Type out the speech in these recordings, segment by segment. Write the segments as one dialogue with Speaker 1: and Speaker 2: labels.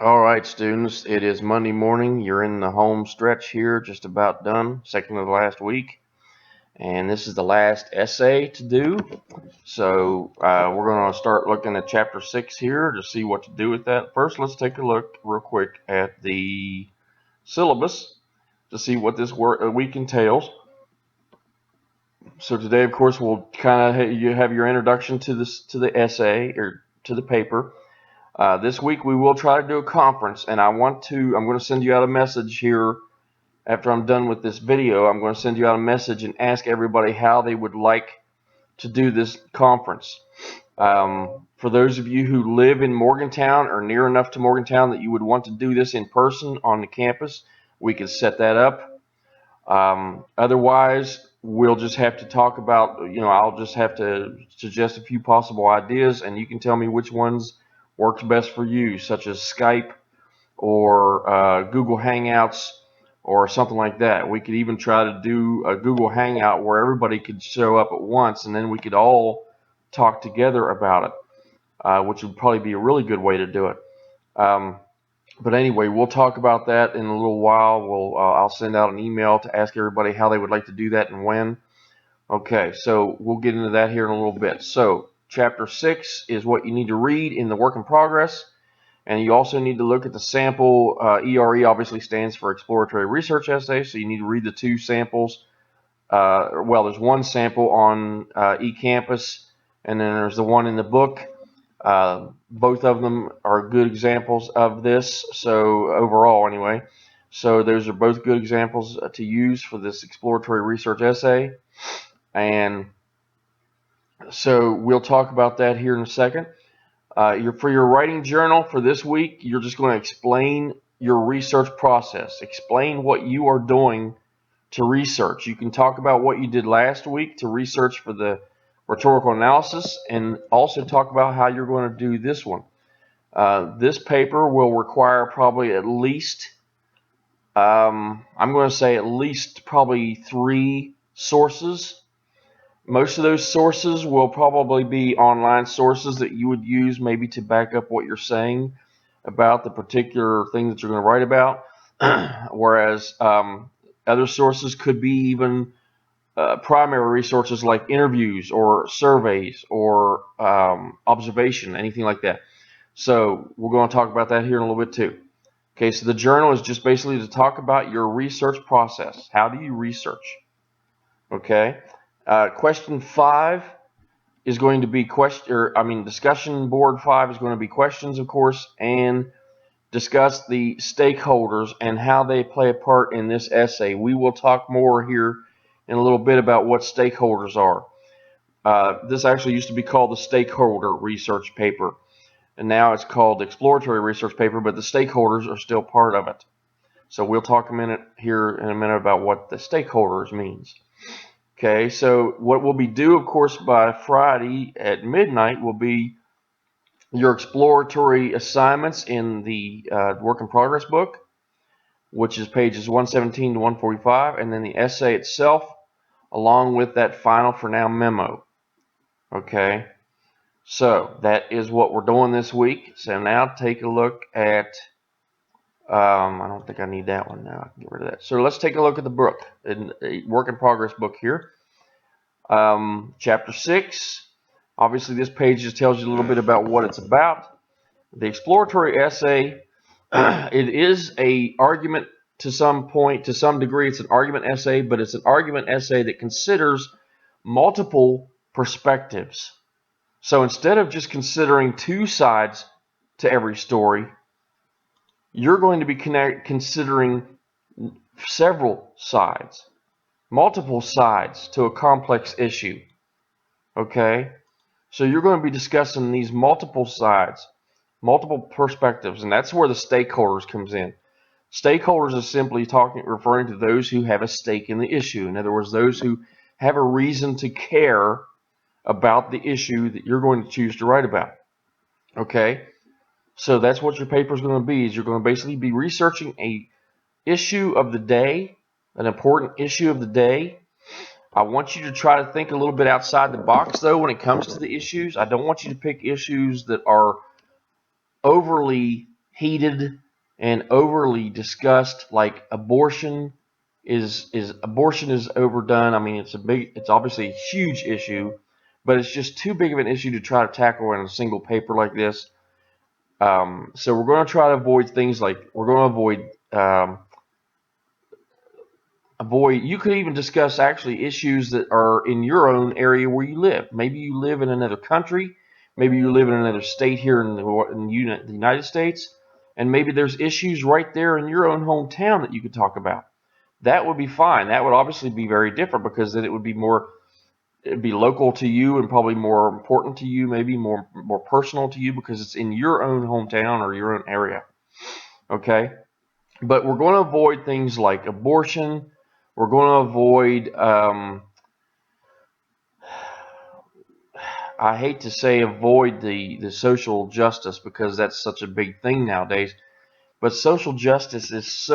Speaker 1: All right, students, it is Monday morning. You're in the home stretch here, just about done, second of the last week. And this is the last essay to do. So we're going to start looking at chapter 6 here to see what to do with that. First, let's take a look real quick at the syllabus to see what this week entails. So today, of course, we'll kind of you have your introduction to the essay or to the paper. This week we will try to do a conference, and I'm going to send you out a message here after I'm done with this video. I'm going to send you out a message and ask everybody how they would like to do this conference. For those of you who live in Morgantown or near enough to Morgantown that you would want to do this in person on the campus, we could set that up. Otherwise, we'll just have to talk about, I'll just have to suggest a few possible ideas, and you can tell me which ones works best for you, such as Skype or Google Hangouts or something like that. We could even try to do a Google Hangout where everybody could show up at once, and then we could all talk together about it, which would probably be a really good way to do it. But anyway, we'll talk about that in a little while. I'll send out an email to ask everybody how they would like to do that and when. Okay, so we'll get into that here in a little bit. So chapter 6 is what you need to read in the work in progress, and you also need to look at the sample. ERE obviously stands for Exploratory Research Essay, so you need to read the two samples. Well, there's one sample on eCampus, and then there's the one in the book. Both of them are good examples of this, so overall anyway. So those are both good examples to use for this exploratory research essay. And so we'll talk about that here in a second. For your writing journal for this week, you're just going to explain your research process. Explain what you are doing to research. You can talk about what you did last week to research for the rhetorical analysis, and also talk about how you're going to do this one. This paper will require probably at least, I'm going to say at least probably 3 sources. Most of those sources will probably be online sources that you would use maybe to back up what you're saying about the particular thing that you're going to write about. Whereas other sources could be even primary resources like interviews or surveys or observation, anything like that. So we're going to talk about that here in a little bit too. Okay, so the journal is just basically to talk about your research process. How do you research? Okay. Question 5 is going to be discussion board 5 is going to be questions, of course, and discuss the stakeholders and how they play a part in this essay. We will talk more here in a little bit about what stakeholders are. This actually used to be called the stakeholder research paper, and now it's called the exploratory research paper, but the stakeholders are still part of it. So we'll talk in a minute about what the stakeholders means. Okay, so what will be due, of course, by Friday at midnight will be your exploratory assignments in the work in progress book, which is pages 117 to 145, and then the essay itself, along with that final for now memo. Okay, so that is what we're doing this week. So now take a look at, I don't think I need that one now. I can get rid of that. So let's take a look at the book, the work in progress book here. Chapter 6. Obviously, this page just tells you a little bit about what it's about. The exploratory essay, it is a argument to some point, to some degree. It's an argument essay, but it's an argument essay that considers multiple perspectives. So instead of just considering 2 sides to every story, you're going to be considering several sides, multiple sides to a complex issue. Okay? So you're going to be discussing these multiple sides, multiple perspectives, and that's where the stakeholders comes in. Stakeholders is simply referring to those who have a stake in the issue. In other words, those who have a reason to care about the issue that you're going to choose to write about. Okay? So that's what your paper is going to be. Is you're going to basically be researching a issue of the day, an important issue of the day. I want you to try to think a little bit outside the box, though, when it comes to the issues. I don't want you to pick issues that are overly heated and overly discussed, like abortion is overdone. I mean, it's obviously a huge issue, but it's just too big of an issue to try to tackle in a single paper like this. So we're going to try to avoid things like we're going to avoid. You could even discuss actually issues that are in your own area where you live. Maybe you live in another country. Maybe you live in another state here in the United States, and maybe there's issues right there in your own hometown that you could talk about. That would be fine. That would obviously be very different because then it'd be local to you and probably more important to you, maybe more personal to you because it's in your own hometown or your own area. Okay, but we're going to avoid things like abortion. We're going to avoid. I hate to say avoid the social justice because that's such a big thing nowadays. But social justice is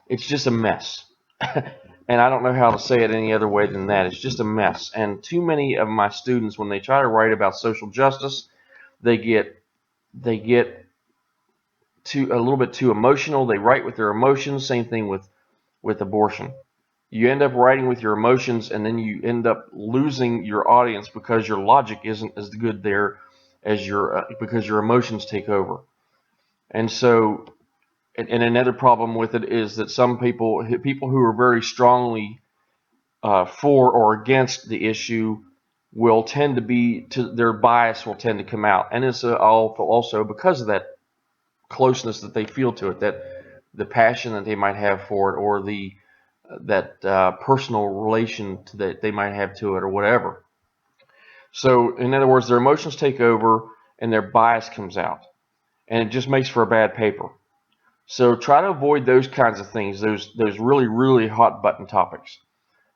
Speaker 1: it's just a mess. And I don't know how to say it any other way than that. It's just a mess. And too many of my students, when they try to write about social justice, they get too a little bit too emotional. They write with their emotions. Same thing with abortion. You end up writing with your emotions, and then you end up losing your audience because your logic isn't as good there as your because your emotions take over. And so, and another problem with it is that some people who are very strongly for or against the issue will tend to be to their bias will tend to come out, and it's also because of that closeness that they feel to it, that the passion that they might have for it, or that personal relation that they might have to it, or whatever. So, in other words, their emotions take over, and their bias comes out, and it just makes for a bad paper. So, try to avoid those kinds of things, those really really hot button topics.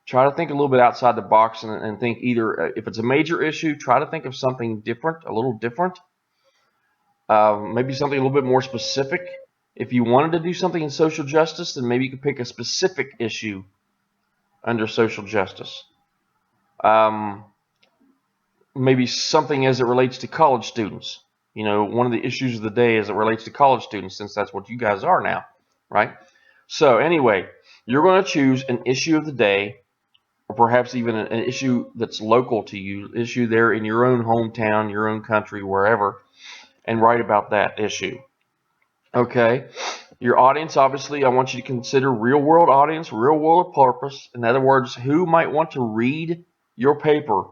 Speaker 1: Try to think a little bit outside the box and think either if it's a major issue, try to think of something different, a little different, maybe something a little bit more specific. If you wanted to do something in social justice, then maybe you could pick a specific issue under social justice. Um, Maybe something as it relates to college students. You know, one of the issues of the day as it relates to college students, since that's what you guys are now, right? So anyway, you're going to choose an issue of the day, or perhaps even an issue that's local to you, issue there in your own hometown, your own country, wherever, and write about that issue. Okay. Your audience, obviously, I want you to consider real world audience, real world purpose. In other words, who might want to read your paper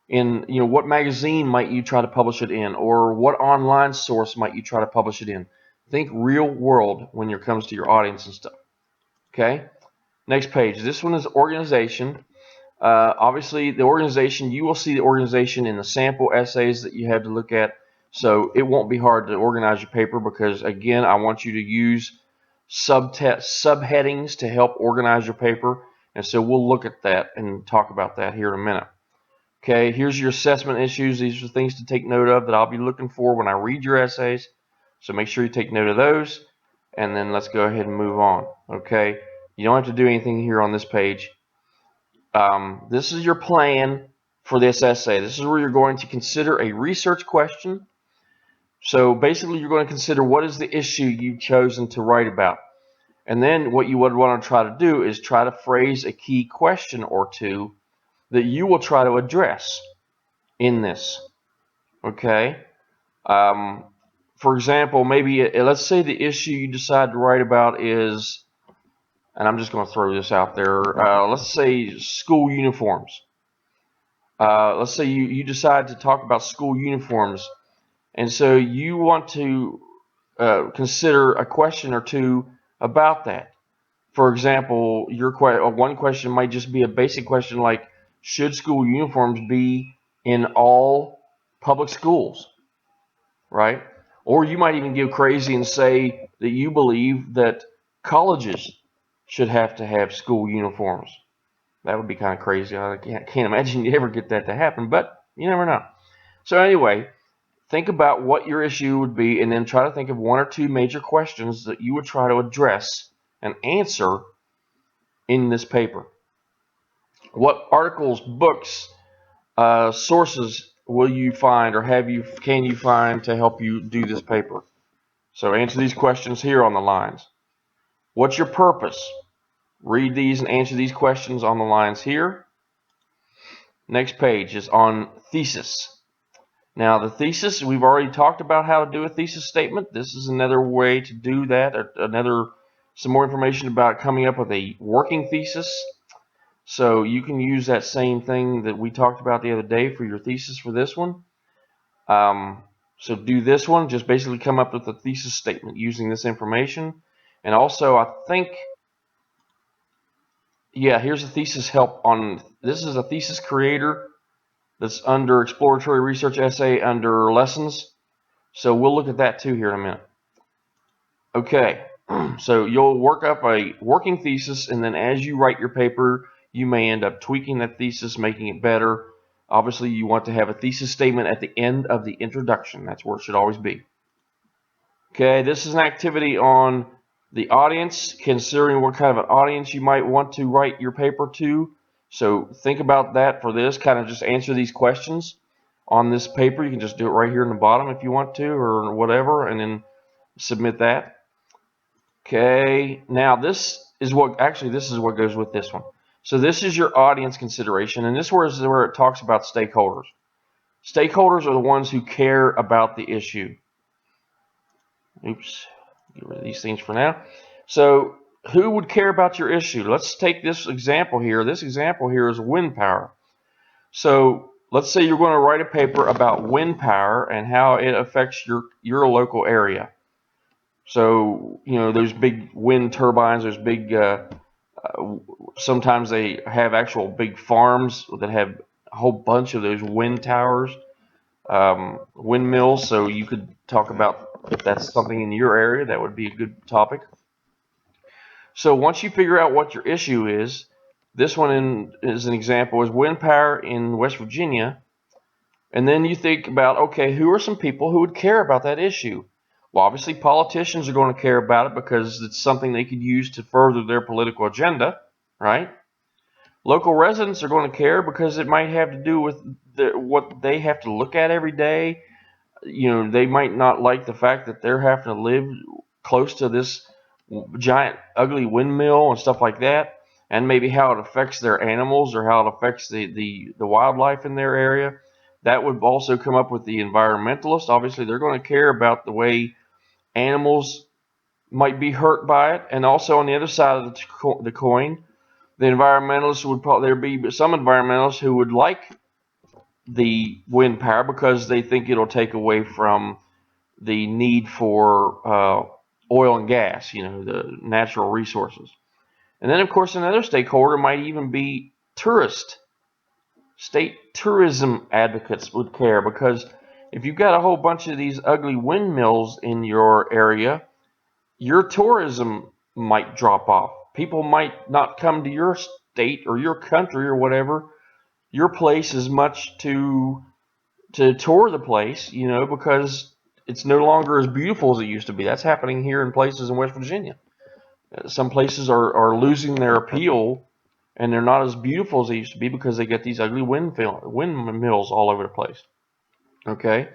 Speaker 1: in, what magazine might you try to publish it in, or what online source might you try to publish it in. Think real world when it comes to your audience and stuff. Okay. Next page. This one is organization. Obviously, the organization, you will see the organization in the sample essays that you have to look at. So it won't be hard to organize your paper because, again, I want you to use subheadings to help organize your paper. And so we'll look at that and talk about that here in a minute. Okay, here's your assessment issues. These are things to take note of that I'll be looking for when I read your essays. So make sure you take note of those. And then let's go ahead and move on. Okay, you don't have to do anything here on this page. This is your plan for this essay. This is where you're going to consider a research question. So basically, you're going to consider what is the issue you've chosen to write about. And then what you would want to try to do is try to phrase a key question or two that you will try to address in this. Okay? For example, maybe let's say the issue you decide to write about is, and I'm just going to throw this out there, let's say school uniforms. Let's say you decide to talk about school uniforms, and so you want to consider a question or two about that. For example, one question might just be a basic question like, should school uniforms be in all public schools, right? Or you might even go crazy and say that you believe that colleges should have to have school uniforms. That would be kind of crazy. I can't imagine you ever get that to happen, but you never know. So anyway, think about what your issue would be and then try to think of one or two major questions that you would try to address and answer in this paper. What articles, books, sources will you find or can you find to help you do this paper? So answer these questions here on the lines. What's your purpose? Read these and answer these questions on the lines here. Next page is on thesis. Now the thesis, we've already talked about how to do a thesis statement. This is another way to do that, some more information about coming up with a working thesis. So you can use that same thing that we talked about the other day for your thesis for this one. So do this one, just basically come up with a thesis statement using this information. And also I think, yeah, here's a thesis help on, this is a thesis creator that's under exploratory research essay under lessons. So we'll look at that too here in a minute. Okay, so you'll work up a working thesis, and then as you write your paper, you may end up tweaking that thesis, making it better. Obviously, you want to have a thesis statement at the end of the introduction. That's where it should always be. Okay, this is an activity on the audience, considering what kind of an audience you might want to write your paper to. So think about that for this. Kind of just answer these questions on this paper. You can just do it right here in the bottom if you want to, or whatever, and then submit that. Okay, now this is what goes with this one. So this is your audience consideration, and this is where it talks about stakeholders. Stakeholders are the ones who care about the issue. Oops, get rid of these things for now. So who would care about your issue? Let's take this example here. This example here is wind power. So let's say you're going to write a paper about wind power and how it affects your local area. So, you know, those big wind turbines, those big, sometimes they have actual big farms that have a whole bunch of those wind towers, windmills. So you could talk about if that's something in your area, that would be a good topic. So once you figure out what your issue is, this one is an example, is wind power in West Virginia. And then you think about, okay, who are some people who would care about that issue? Well, obviously politicians are going to care about it because it's something they could use to further their political agenda, right? Local residents are going to care because it might have to do with what they have to look at every day. You know, they might not like the fact that they're having to live close to this giant ugly windmill and stuff like that, and maybe how it affects their animals or how it affects the wildlife in their area. That would also come up with the environmentalists. Obviously, they're going to care about the way animals might be hurt by it, and also on the other side of the coin, the environmentalists would probably, there'd be some environmentalists who would like the wind power because they think it'll take away from the need for oil and gas, you know, the natural resources. And then, of course, another stakeholder might even be state tourism advocates would care, because if you've got a whole bunch of these ugly windmills in your area, your tourism might drop off. People might not come to your state or your country or whatever, your place as much to tour the place, you know, because it's no longer as beautiful as it used to be. That's happening here in places in West Virginia. Some places are losing their appeal, and they're not as beautiful as they used to be because they get these ugly windmills all over the place. Okay,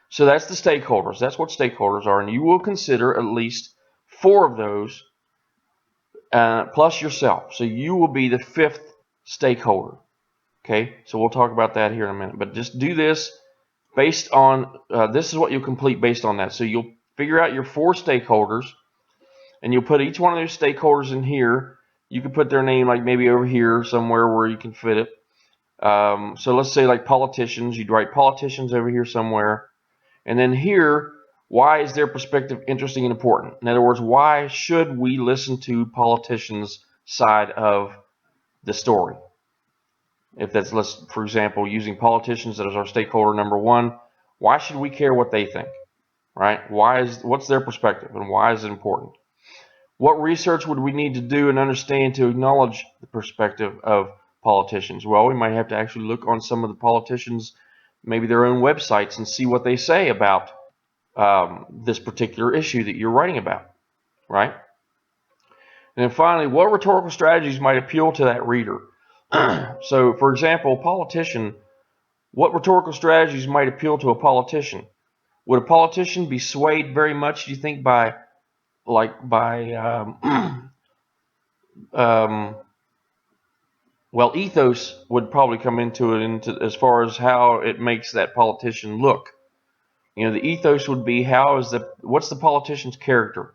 Speaker 1: so that's the stakeholders. That's what stakeholders are, and you will consider at least 4 of those plus yourself. So you will be the 5th stakeholder. Okay, so we'll talk about that here in a minute. But just do this based on, this is what you'll complete based on that. So you'll figure out your 4 stakeholders, and you'll put each one of those stakeholders in here. You can put their name like maybe over here somewhere where you can fit it. So let's say like politicians. You'd write politicians over here somewhere. And then here, why is their perspective interesting and important? In other words, why should we listen to politicians' side of the story? If that's, for example, using politicians as our stakeholder number 1, why should we care what they think, right? What's their perspective, and why is it important? What research would we need to do and understand to acknowledge the perspective of politicians? Well, we might have to actually look on some of the politicians, maybe their own websites, and see what they say about this particular issue that you're writing about, right? And then finally, what rhetorical strategies might appeal to that reader? So, for example, politician, what rhetorical strategies might appeal to a politician? Would a politician be swayed very much, do you think, by um, well, ethos would probably come into it into as far as how it makes that politician look. You know, the ethos would be what's the politician's character?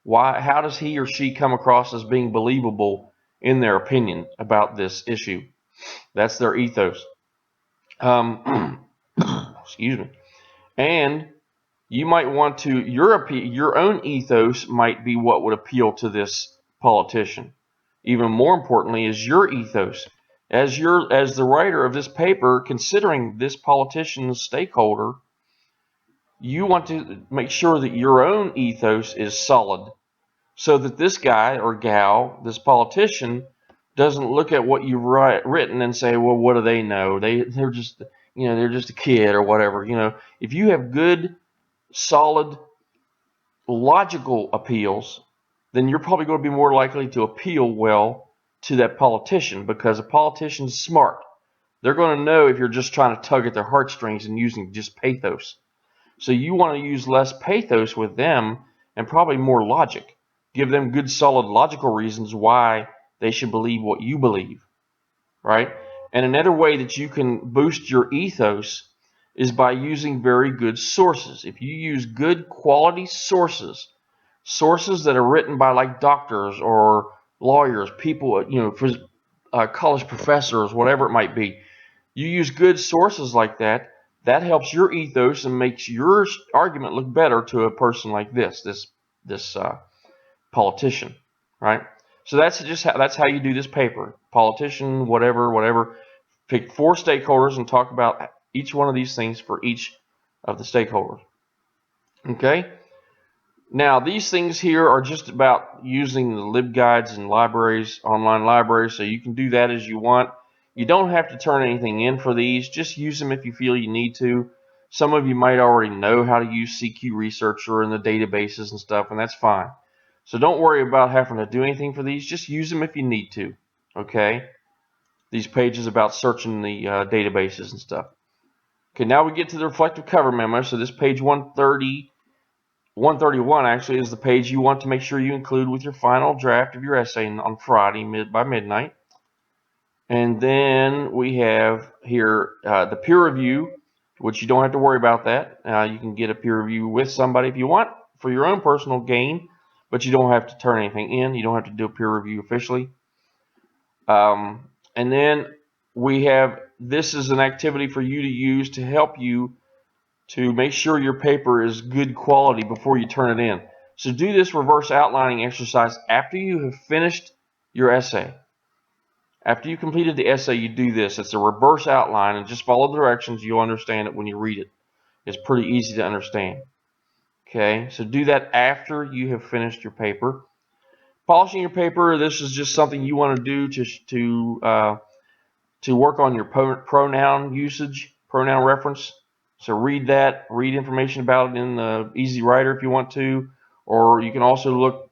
Speaker 1: How does he or she come across as being believable in their opinion about this issue? That's their ethos. Excuse me. And you might want to your own ethos might be what would appeal to this politician. Even more importantly is your ethos. As the writer of this paper, considering this politician's stakeholder, you want to make sure that your own ethos is solid so that this guy or gal, this politician, doesn't look at what you've written and say, well, what do they know? They're just they're just a kid or whatever. If you have good, solid, logical appeals, then you're probably going to be more likely to appeal well to that politician because a politician's smart. They're going to know if you're just trying to tug at their heartstrings and using just pathos. So you want to use less pathos with them and probably more logic. Give them good, solid, logical reasons why they should believe what you believe, right? And another way that you can boost your ethos is by using very good sources. If you use good quality sources that are written by like doctors or lawyers, people, college professors, whatever it might be, you use good sources like that. That helps your ethos and makes your argument look better to a person like this politician, right? So that's how you do this paper. Politician, whatever. Pick 4 stakeholders and talk about each one of these things for each of the stakeholders. Okay. Now, these things here are just about using the LibGuides and libraries, online libraries, so you can do that as you want. You don't have to turn anything in for these. Just use them if you feel you need to. Some of you might already know how to use CQ Researcher and the databases and stuff, and that's fine. So don't worry about having to do anything for these. Just use them if you need to. Okay? These pages about searching the databases and stuff. Okay, now we get to the reflective cover memo. So this page 131 actually is the page you want to make sure you include with your final draft of your essay on Friday by midnight. And then we have here the peer review, which you don't have to worry about that. You can get a peer review with somebody if you want for your own personal gain, but you don't have to turn anything in. You don't have to do a peer review officially. And then we have this is an activity for you to use to help you to make sure your paper is good quality before you turn it in. So do this reverse outlining exercise after you have finished your essay. After you completed the essay, you do this. It's a reverse outline, and just follow the directions. You'll understand it when you read it. It's pretty easy to understand. Okay, so do that after you have finished your paper. Polishing your paper, this is just something you want to do to work on your pronoun usage, pronoun reference. So read information about it in the Easy Writer if you want to, or you can also look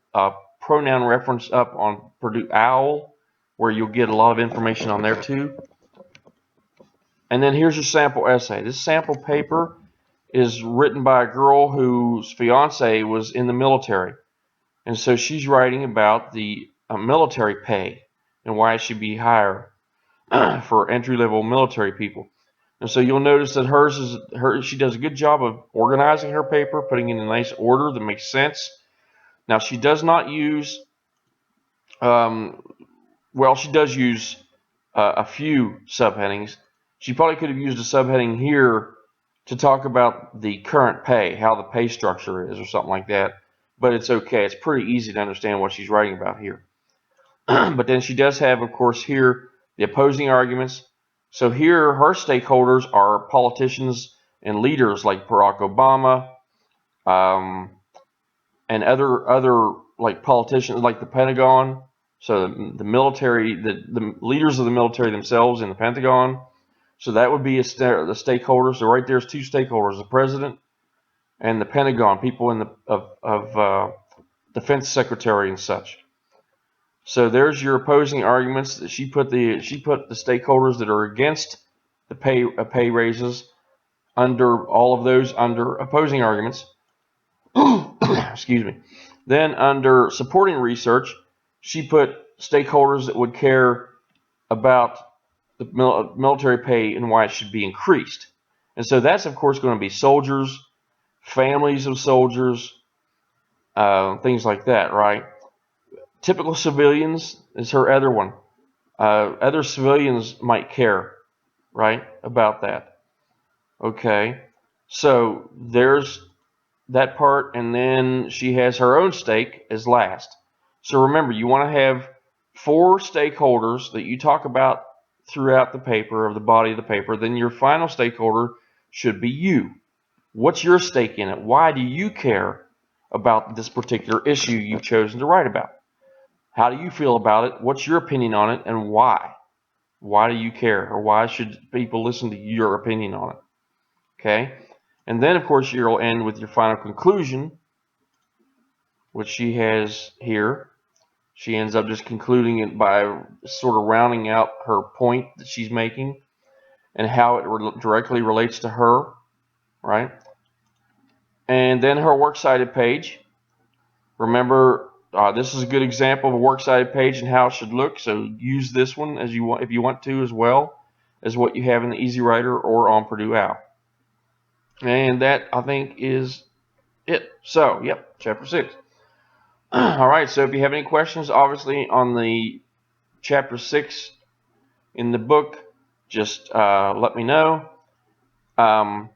Speaker 1: pronoun reference up on Purdue OWL, where you'll get a lot of information on there too. And then here's your sample essay. This sample paper is written by a girl whose fiance was in the military. And so she's writing about the military pay and why it should be higher for entry-level military people. And so you'll notice that she does a good job of organizing her paper, putting it in a nice order that makes sense. Now she does not use, she does use a few subheadings. She probably could have used a subheading here to talk about the current pay, how the pay structure is or something like that. But it's okay. It's pretty easy to understand what she's writing about here. But then she does have, of course, here the opposing arguments. So here her stakeholders are politicians and leaders like Barack Obama and other like politicians like the Pentagon. So the military, the leaders of the military themselves in the Pentagon. So that would be the stakeholders. So right there's 2 stakeholders: the president and the Pentagon, people in the defense secretary and such. So there's your opposing arguments. That she put the stakeholders that are against the pay raises under all of those under opposing arguments. Excuse me. Then under supporting research, she put stakeholders that would care about the military pay and why it should be increased. And so that's, of course, going to be soldiers, families of soldiers, things like that, right? Typical civilians is her other one. Other civilians might care, right, about that. Okay, so there's that part, and then she has her own stake as last. So remember, you want to have 4 stakeholders that you talk about throughout the paper, of the body of the paper. Then your final stakeholder should be you. What's your stake in it? Why do you care about this particular issue you've chosen to write about? How do you feel about it? What's your opinion on it, and why? Why do you care, or why should people listen to your opinion on it? Okay? And then, of course, you'll end with your final conclusion, which she has here. She ends up just concluding it by sort of rounding out her point that she's making and how it directly relates to her, right? And then her works cited page. Remember, this is a good example of a works cited page and how it should look. So use this one as you want, if you want to, as well as what you have in the Easy Writer or on Purdue OWL. And that, I think, is it. So, yep, chapter 6. All right, so if you have any questions, obviously, on the chapter 6 in the book, just let me know. And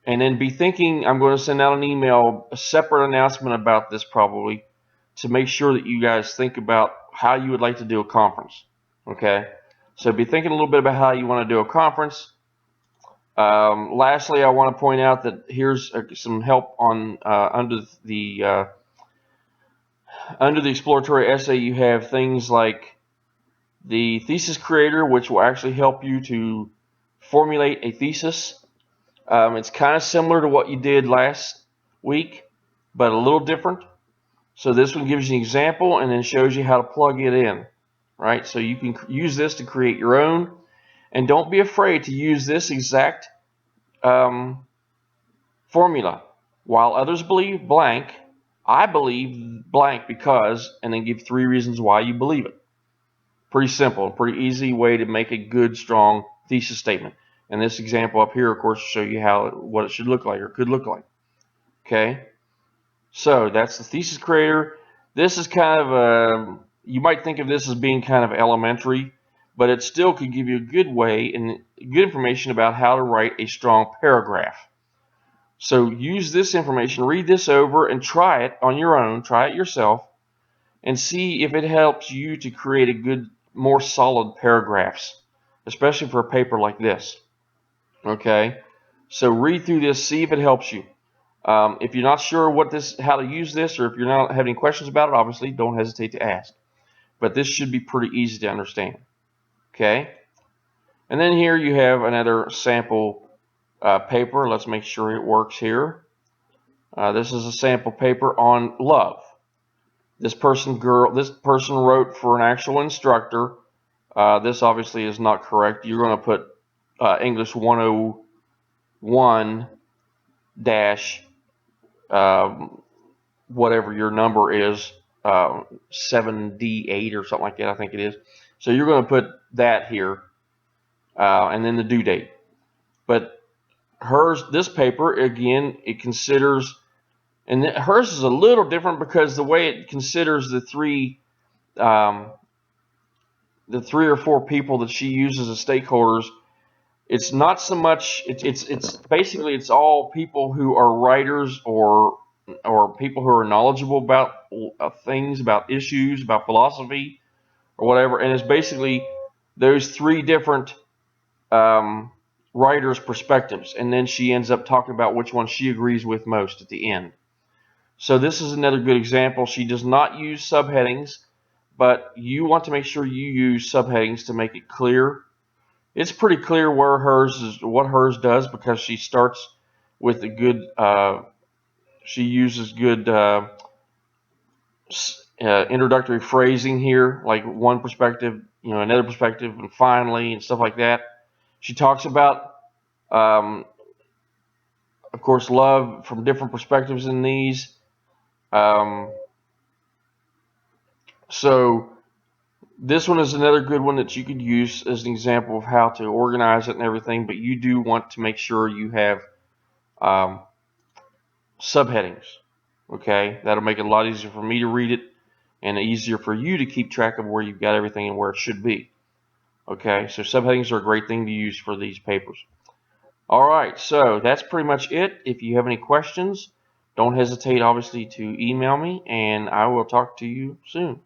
Speaker 1: then be thinking, I'm going to send out an email, a separate announcement about this probably, to make sure that you guys think about how you would like to do a conference. Okay? So be thinking a little bit about how you want to do a conference. Lastly, I want to point out that here's some help on under the exploratory essay. You have things like the thesis creator, which will actually help you to formulate a thesis. It's kind of similar to what you did last week, but a little different. So this one gives you an example and then shows you how to plug it in, right? So you can use this to create your own, and don't be afraid to use this exact formula. While others believe blank, I believe blank because, and then give 3 reasons why you believe it. Pretty simple, pretty easy way to make a good, strong thesis statement. And this example up here, of course, will show you what it should look like or could look like. Okay, so that's the thesis creator. This is kind of you might think of this as being kind of elementary, but it still could give you a good way and good information about how to write a strong paragraph. So use this information, read this over, and try it on your own. Try it yourself, and see if it helps you to create a good, more solid paragraphs, especially for a paper like this. Okay, so read through this, see if it helps you. If you're not sure how to use this, or if you're not having any questions about it, obviously don't hesitate to ask. But this should be pretty easy to understand. Okay, and then here you have another sample paper. Let's make sure it works here. This is a sample paper on love. This person wrote for an actual instructor. This obviously is not correct. You're going to put English 101 dash whatever your number is, 7D8 or something like that, I think it is. So you're going to put that here, and then the due date. But this paper, again, it considers, and hers is a little different because the way it considers the 3 or 4 people that she uses as stakeholders, it's not so much. It's basically it's all people who are writers or people who are knowledgeable about things, about issues, about philosophy or whatever, and it's basically those 3 different writers' perspectives, and then she ends up talking about which one she agrees with most at the end. So this is another good example. She does not use subheadings, but you want to make sure you use subheadings to make it clear. It's pretty clear what hers does, because she starts with a good, she uses good introductory phrasing here, like one perspective, another perspective, and finally, and stuff like that. She talks about Um, of course, love from different perspectives in these. Um, so this one is another good one that you could use as an example of how to organize it and everything, but you do want to make sure you have um, subheadings. Okay, that'll make it a lot easier for me to read it and easier for you to keep track of where you've got everything and where it should be. Okay, so subheadings are a great thing to use for these papers. All right, so that's pretty much it. If you have any questions, don't hesitate, obviously, to email me, and I will talk to you soon.